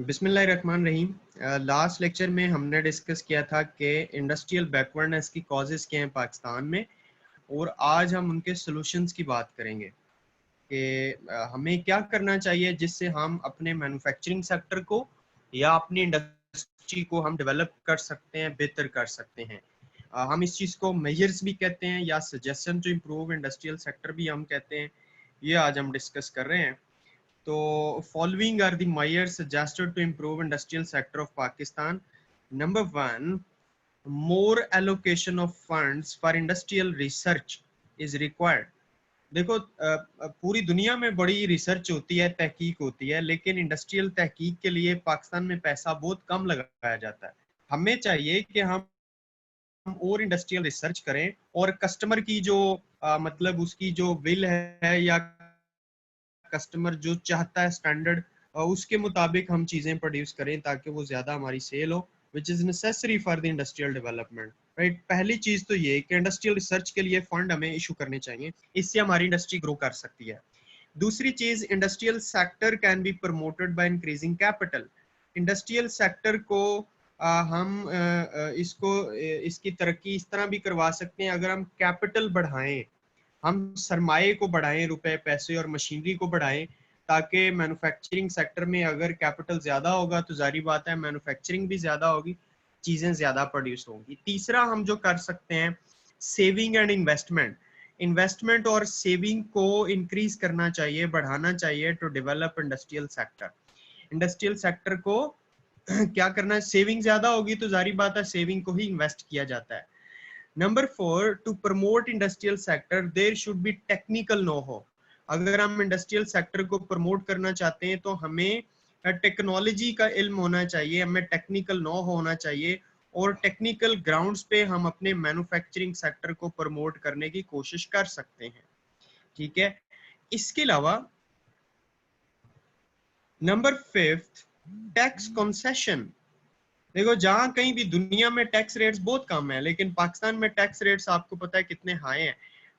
बिस्मिल्लाहिर्रहमानिर्रहीम। Last lecture में हमने डिस्कस किया था कि इंडस्ट्रियल बैकवर्डनेस की कॉजेज़ क्या हैं पाकिस्तान में, और आज हम उनके सॉल्यूशंस की बात करेंगे कि हमें क्या करना चाहिए जिससे हम अपने मैन्युफैक्चरिंग सेक्टर को या अपनी इंडस्ट्री को हम डेवलप कर सकते हैं, बेहतर कर सकते हैं। हम इस चीज़ को मेजर्स भी कहते हैं या suggestion to improve industrial sector भी हम कहते हैं। ये आज हम डिस्कस कर रहे हैं। तो following are the measures suggested to improve industrial sector of Pakistan. Number one, more allocation of funds for industrial research is required. देखो पूरी दुनिया में बड़ी रिसर्च होती है, तहकीक होती है, लेकिन इंडस्ट्रियल तहकीक के लिए पाकिस्तान में पैसा बहुत कम लगाया जाता है। हमें चाहिए कि हम और इंडस्ट्रियल रिसर्च करें और कस्टमर की जो मतलब उसकी जो विल है या कस्टमर जो चाहता है स्टैंडर्ड, उसके मुताबिक हम चीज़ें प्रोड्यूस करें ताकि वो ज़्यादा हमारी सेल हो, which is necessary for the industrial development. Right, पहली चीज़ तो ये कि इंडस्ट्रियल रिसर्च के लिए फंड हमें इशू करने चाहिए, इससे हमारी इंडस्ट्री ग्रो कर सकती है। दूसरी चीज़, industrial sector can be promoted by increasing capital. Industrial sector को हम इसकी तरक्की इस तरह भी करवा सकते हैं अगर हम कैपिटल बढ़ाएं, हम सरमाए को बढ़ाएं, रुपए पैसे और मशीनरी को बढ़ाएं, ताकि मैन्युफैक्चरिंग सेक्टर में अगर कैपिटल ज़्यादा होगा तो जारी बात है मैन्युफैक्चरिंग भी ज़्यादा होगी, चीज़ें ज़्यादा प्रोड्यूस होंगी। तीसरा हम जो कर सकते हैं, सेविंग एंड इन्वेस्टमेंट। इन्वेस्टमेंट और सेविंग को इंक्रीज करना चाहिए, बढ़ाना चाहिए to develop industrial sector. Industrial sector को क्या करना है, सेविंग ज़्यादा होगी तो जारी बात है सेविंग को ही इन्वेस्ट किया जाता है। Number 4, to promote industrial sector there should be technical know how. अगर हम इंडस्ट्रियल सेक्टर को प्रमोट करना चाहते हैं तो हमें टेक्नोलॉजी का इल्म होना चाहिए, हमें टेक्निकल नो होना चाहिए, और टेक्निकल ग्राउंड्स पे हम अपने मैन्युफैक्चरिंग सेक्टर को प्रमोट करने की कोशिश कर सकते हैं। ठीक है, इसके अलावा नंबर 5, टैक्स कंसेशन। देखो, जहां कहीं भी दुनिया में टैक्स रेट्स बहुत कम है, लेकिन पाकिस्तान में टैक्स रेट्स आपको पता है कितने हाई हैं।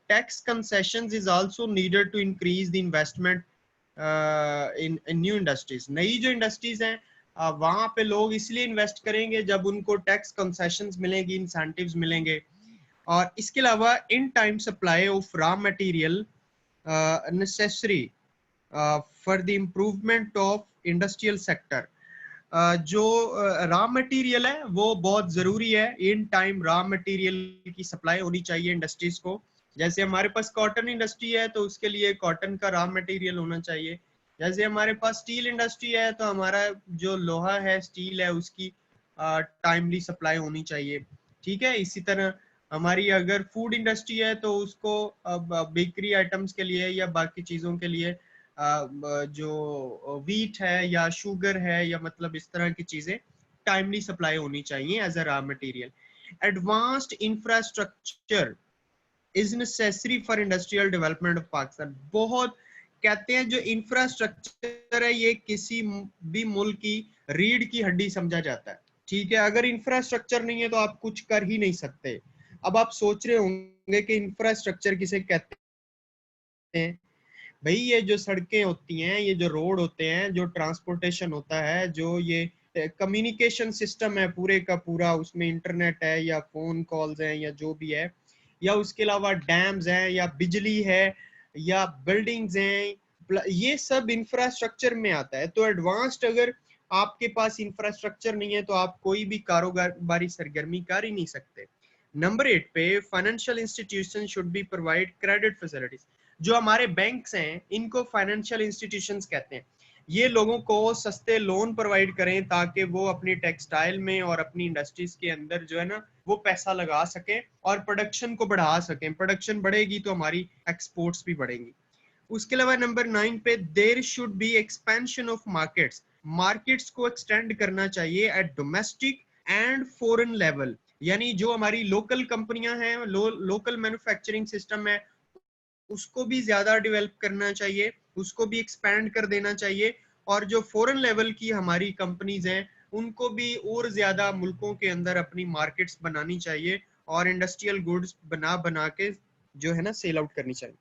Tax concessions is also needed to increase the investment in new industries. नई जो इंडस्ट्रीज हैं वहां पे लोग इसलिए इन्वेस्ट करेंगे जब उनको टैक्स कंसेशंस मिलेंगी, इंसेंटिव्स मिलेंगे। और इसके अलावा in time supply of raw material necessary for the improvement of industrial sector. जो रॉ मटेरियल है वो बहुत ज़रूरी है, इन टाइम रॉ मटेरियल की सप्लाई होनी चाहिए इंडस्ट्रीज को। जैसे हमारे पास कॉटन इंडस्ट्री है तो उसके लिए कॉटन का रॉ मटेरियल होना चाहिए। जैसे हमारे पास स्टील इंडस्ट्री है तो हमारा जो लोहा है, स्टील है, उसकी टाइमली सप्लाई होनी चाहिए। ठीक है, इसी तरह हमारी अगर फूड इंडस्ट्री है तो उसको अब बेकरी आइटम्स के लिए या बाकी चीज़ों के लिए जो वीट है या शुगर है या मतलब इस तरह की चीजें टाइमली सप्लाई होनी चाहिए as a raw material. Advanced infrastructure is necessary for industrial development of Pakistan. बहुत कहते हैं जो इंफ्रास्ट्रक्चर है ये किसी भी मुल्क की रीढ़ की हड्डी समझा जाता है। ठीक है, अगर इंफ्रास्ट्रक्चर नहीं है तो आप कुछ कर ही नहीं सकते। अब आप सोच रहे होंगे कि इंफ्रास्ट्रक्चर किसे कहते हैं। भाई, ये जो सड़कें होती हैं, ये जो रोड होते हैं, जो ट्रांसपोर्टेशन होता है, जो ये कम्युनिकेशन सिस्टम है पूरे का पूरा, उसमें इंटरनेट है या फोन कॉल्स हैं या जो भी है, या उसके अलावा डैम्स हैं या बिजली है या बिल्डिंग्स हैं, ये सब इंफ्रास्ट्रक्चर में आता है। तो एडवांस्ड अगर आपके पास इंफ्रास्ट्रक्चर नहीं है तो आप कोई भी कारोबारी सरगर्मी कर ही नहीं सकते। नंबर 8 पे, financial institution should be provide credit facilities. जो हमारे बैंक्स हैं इनको फाइनेंशियल इंस्टीट्यूशंस कहते हैं। ये लोगों को सस्ते लोन प्रोवाइड करें ताकि वो अपनी टेक्सटाइल में और अपनी इंडस्ट्रीज के अंदर जो है ना वो पैसा लगा सकें और प्रोडक्शन को बढ़ा सकें। प्रोडक्शन बढ़ेगी तो हमारी एक्सपोर्ट्स भी बढ़ेंगी। उसके अलावा नंबर 9 पे, there should be expansion of markets. Markets को एक्सटेंड करना चाहिए at domestic and foreign level. यानी जो हमारी लोकल कंपनियां हैं, लोकल मैन्युफैक्चरिंग सिस्टम है, उसको भी ज्यादा डेवलप करना चाहिए, उसको भी एक्सपैंड कर देना चाहिए। और जो फॉरेन लेवल की हमारी कंपनीज हैं उनको भी और ज्यादा मुल्कों के अंदर अपनी मार्केट्स बनानी चाहिए और इंडस्ट्रियल गुड्स बना के जो है ना सेल आउट करनी चाहिए।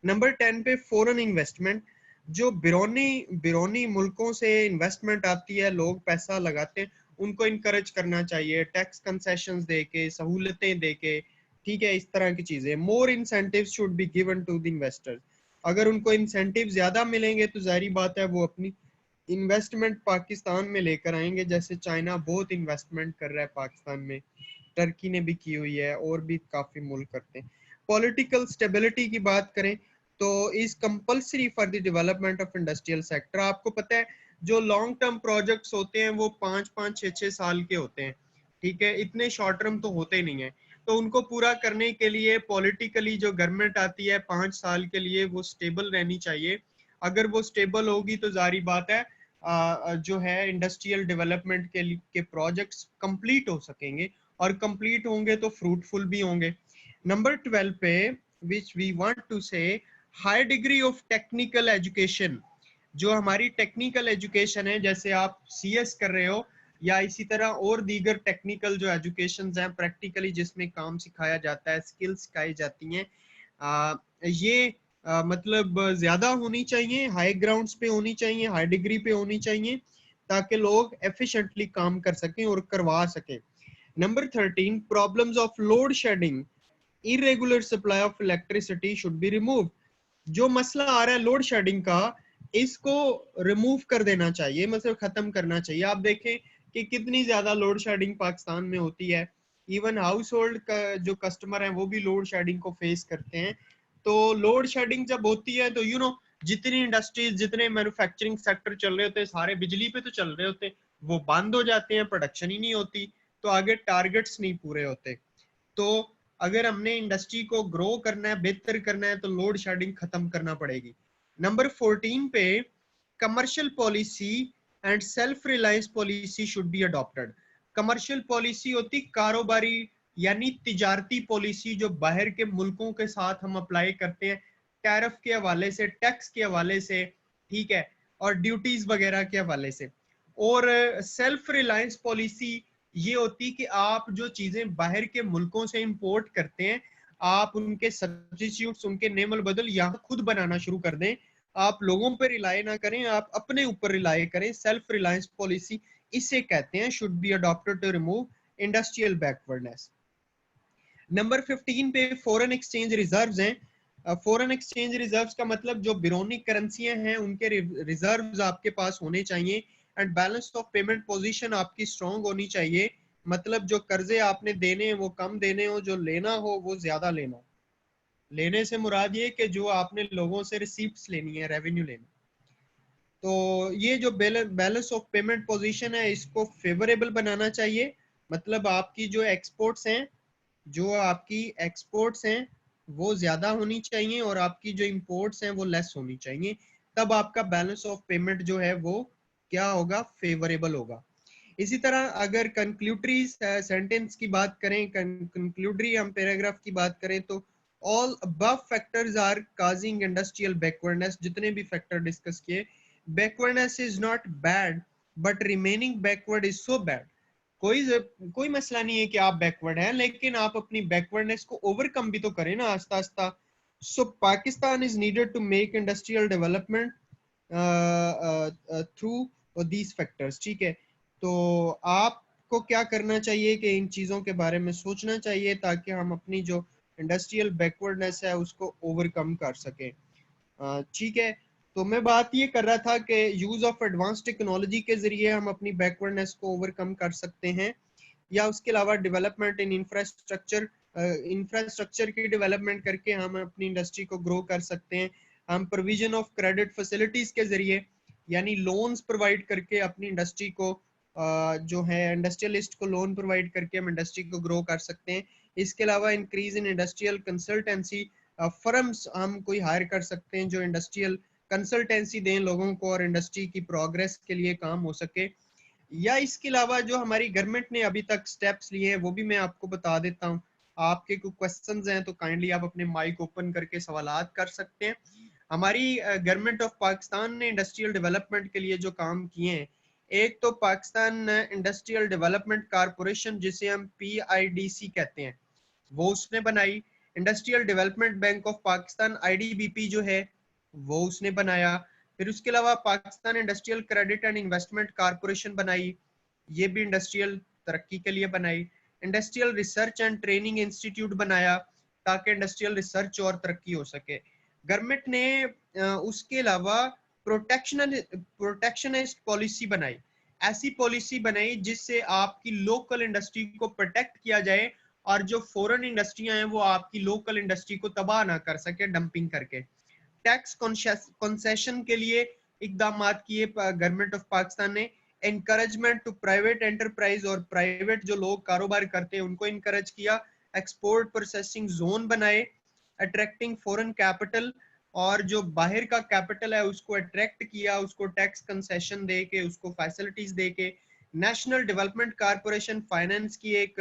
नंबर 10 पे, फॉरेन इन्वेस्टमेंट। जो बिरोनी बिरोनी मुल्कों से इन्वेस्टमेंट आती है, लोग पैसा लगाते हैं, उनको इनकरेज करना चाहिए, टैक्स कंसेशंस दे के, सहूलतें दे के, ठीक है, इस तरह की चीजें। More incentive should be given to the investors. अगर उनको इंसेंटिव ज्यादा मिलेंगे तो जाहिर बात है वो अपनी इन्वेस्टमेंट पाकिस्तान में लेकर आएंगे। जैसे चाइना बहुत इन्वेस्टमेंट कर रहा है पाकिस्तान में, टर्की ने भी की हुई है, और भी काफी मुल्क करते हैं। पॉलिटिकल स्टेबिलिटी की बात करें तो is compulsory for the development of industrial sector. आपको पता है जो लॉन्ग टर्म प्रोजेक्ट्स होते हैं वो 5-5, 6-6 साल के होते हैं, ठीक है, इतने शॉर्ट टर्म तो होते नहीं है। तो उनको पूरा करने के लिए पॉलिटिकली जो गवर्नमेंट आती है 5 साल के लिए वो स्टेबल रहनी चाहिए। अगर वो स्टेबल होगी तो जारी बात है जो है इंडस्ट्रियल डेवलपमेंट के प्रोजेक्ट्स कंप्लीट हो सकेंगे, और कंप्लीट होंगे तो फ्रूटफुल भी होंगे। नंबर 12 पे विच वी वांट टू से high degree of technical education. जो हमारी टेक्निकल एजुकेशन है, जैसे आप सीएस कर रहे हो या इसी तरह और दीगर टेक्निकल जो एजुकेशन हैं प्रैक्टिकली जिसमें काम सिखाया जाता है, स्किल्स सिखाई जाती हैं, ये मतलब ज्यादा होनी चाहिए, हाई ग्राउंड्स पे होनी चाहिए, हाई डिग्री पे होनी चाहिए, ताकि लोग एफिशिएंटली काम कर सकें और करवा सकें। Number 13 problems of load shedding, irregular supply of electricity should be remove. जो मसला आ रहा है लोड शेडिंग का, इसको रिमूव कर देना चाहिए, मतलब खत्म करना चाहिए। आप देखें कि कितनी ज्यादा लोड शेडिंग पाकिस्तान में होती है। इवन हाउस होल्ड का जो कस्टमर है वो भी लोड शेडिंग को फेस करते हैं। तो लोड शेडिंग जब होती है तो जितनी इंडस्ट्रीज, जितने मैन्युफैक्चरिंग सेक्टर चल रहे होते हैं सारे बिजली पे तो चल रहे होते हैं, वो बंद हो जाते हैं, प्रोडक्शन ही नहीं होती, तो आगे टारगेट्स नहीं पूरे होते। तो अगर हमने इंडस्ट्री को ग्रो करना है, बेहतर करना है, तो लोड शेडिंग खत्म करना पड़ेगी। नंबर 14 पे commercial policy and self reliance policy should be adopted. Commercial policy होती कारोबारी यानी तिजारती पॉलिसी, जो बाहर के मुल्कों के साथ हम अप्लाई करते हैं टैरिफ के हवाले से, टैक्स के हवाले से, ठीक है, और ड्यूटीज वगैरह के हवाले से। और सेल्फ रिलायंस पॉलिसी ये होती कि आप जो चीजें बाहर के मुल्कों से इंपोर्ट करते हैं, आप उनके सब्स्टिट्यूट्स, उनके नेमल बदल यहाँ खुद बनाना शुरू कर दें। आप लोगों पर रिलाय ना करें, आप अपने ऊपर रिलाय करें। सेल्फ रिलायंस पॉलिसी इसे कहते हैं, should be adopted to remove industrial backwardness. Number 15 पे फॉरेन एक्सचेंज रिजर्व्स हैं। फॉरेन एक्सचेंज रिजर्व्स का मतलब जो बिरोनी करेंसियां हैं उनके रिजर्व्स आपके पास होने चाहिए। And balance of payment position आपकी स्ट्रांग होनी चाहिए, मतलब जो कर्जे आपने देने हैं वो कम देने हो, जो लेना हो वो ज्यादा लेना हो। लेने से मुराद ये कि जो आपने लोगों से रिसीप्ट्स लेनी है, रेवेन्यू लेना। तो ये जो बैलेंस ऑफ पेमेंट पोजीशन है इसको फेवरेबल बनाना चाहिए, मतलब आपकी जो एक्सपोर्ट्स हैं, जो आपकी एक्सपोर्ट्स हैं वो ज्यादा होनी चाहिए और आपकी जो इंपोर्ट्स हैं वो लेस होनी चाहिए। तब आपका बैलेंस ऑफ पेमेंट जो है वो क्या होगा, फेवरेबल होगा। इसी तरह अगर कंक्लूडरी सेंटेंस की बात करें, कंक्लूडरी हम पैराग्राफ की बात करें तो all above factors are causing industrial backwardness. जितने भी फैक्टर डिस्कस किए, backwardness is not bad but remaining backward is so bad. कोई मसला नहीं है कि आप बैकवर्ड हैं, लेकिन आप अपनी बैकवर्डनेस को ओवरकम भी तो करें ना, आस्ता आस्ता। So Pakistan is needed to make industrial development through these factors, ठीक है। तो आपको क्या करना चाहिए कि इन चीज़ों के बारे में सोचना चाहिए ताकि हम अपनी जो इंडस्ट्रियल बैकवर्डनेस है उसको ओवरकम कर सकें, ठीक है। तो मैं बात ये कर रहा था कि यूज ऑफ एडवांस टेक्नोलॉजी के जरिए हम अपनी बैकवर्डनेस को ओवरकम कर सकते हैं, या उसके अलावा डेवलपमेंट इन इंफ्रास्ट्रक्चर, इंफ्रास्ट्रक्चर की डेवलपमेंट करके हम अपनी इंडस्ट्री को ग्रो कर सकते हैं। हम प्रोविजन ऑफ क्रेडिट फैसिलिटीज के जरिए यानी लोन्स प्रोवाइड करके अपनी इंडस्ट्री को जो है इंडस्ट्रियलिस्ट को लोन प्रोवाइड करके हम इंडस्ट्री को ग्रो कर सकते हैं। इसके अलावा increase in industrial consultancy firms हम कोई हायर कर सकते हैं जो इंडस्ट्रियल कंसल्टेंसी दें लोगों को और इंडस्ट्री की प्रोग्रेस के लिए काम हो सके। या इसके अलावा जो हमारी गवर्नमेंट ने अभी तक स्टेप्स लिए हैं वो भी मैं आपको बता देता हूँ। आपके कोई क्वेश्चंस हैं तो काइंडली आप अपने माइक ओपन करके सवालात कर सकते हैं। हमारी गवर्नमेंट ऑफ पाकिस्तान ने इंडस्ट्रियल डेवलपमेंट के लिए जो काम किए हैं, एक तो पाकिस्तान इंडस्ट्रियल डेवलपमेंट कारपोरेशन जिसे हम PIDC कहते हैं वो उसने बनाई। Industrial development bank of Pakistan IDBP जो है वो उसने बनाया। फिर उसके अलावा Pakistan industrial credit and investment corporation बनाई, ये भी इंडस्ट्रियल तरक्की के लिए बनाई। Industrial research and training institute बनाया ताकि इंडस्ट्रियल रिसर्च और तरक्की हो सके। गवर्नमेंट ने उसके अलावा प्रोटेक्शनिस्ट पॉलिसी बनाई, ऐसी पॉलिसी बनाई जिससे आपकी लोकल इंडस्ट्री को प्रोटेक्ट किया जाए और जो फॉरेन इंडस्ट्रियां हैं वो आपकी लोकल इंडस्ट्री को तबाह ना कर सके डंपिंग करके। टैक्स कंसेशन के लिए इकदाम किए गवर्नमेंट ऑफ पाकिस्तान ने। एनकरेजमेंट टू प्राइवेट एंटरप्राइज और प्राइवेट जो लोग कारोबार करते हैं उनको इनकरेज किया। एक्सपोर्ट प्रोसेसिंग जोन बनाए, अट्रैक्टिंग फॉरेन कैपिटल, और जो बाहर का कैपिटल है उसको अट्रैक्ट किया, उसको टैक्स कंसेशन दे के, उसको फैसिलिटीज दे के। नेशनल डेवलपमेंट कारपोरेशन फाइनेंस की एक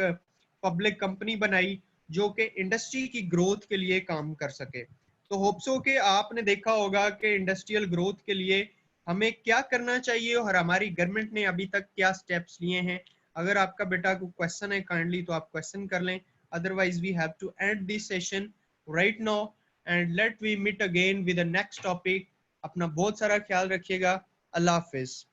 पब्लिक कंपनी बनाई जो कि इंडस्ट्री की ग्रोथ के लिए काम कर सके। तो होप्स हो कि आपने देखा होगा कि इंडस्ट्रियल ग्रोथ के लिए हमें क्या करना चाहिए और हमारी गवर्नमेंट ने अभी तक क्या स्टेप्स लिए हैं। अगर आपका बेटा को क्वेश्चन है काइंडली तो आप क्वेश्चन कर लें, otherwise we have to end this session right now and let we meet again with the next topic. अपना बहुत सारा ख्याल रखिएगा। अल्लाह हाफिज।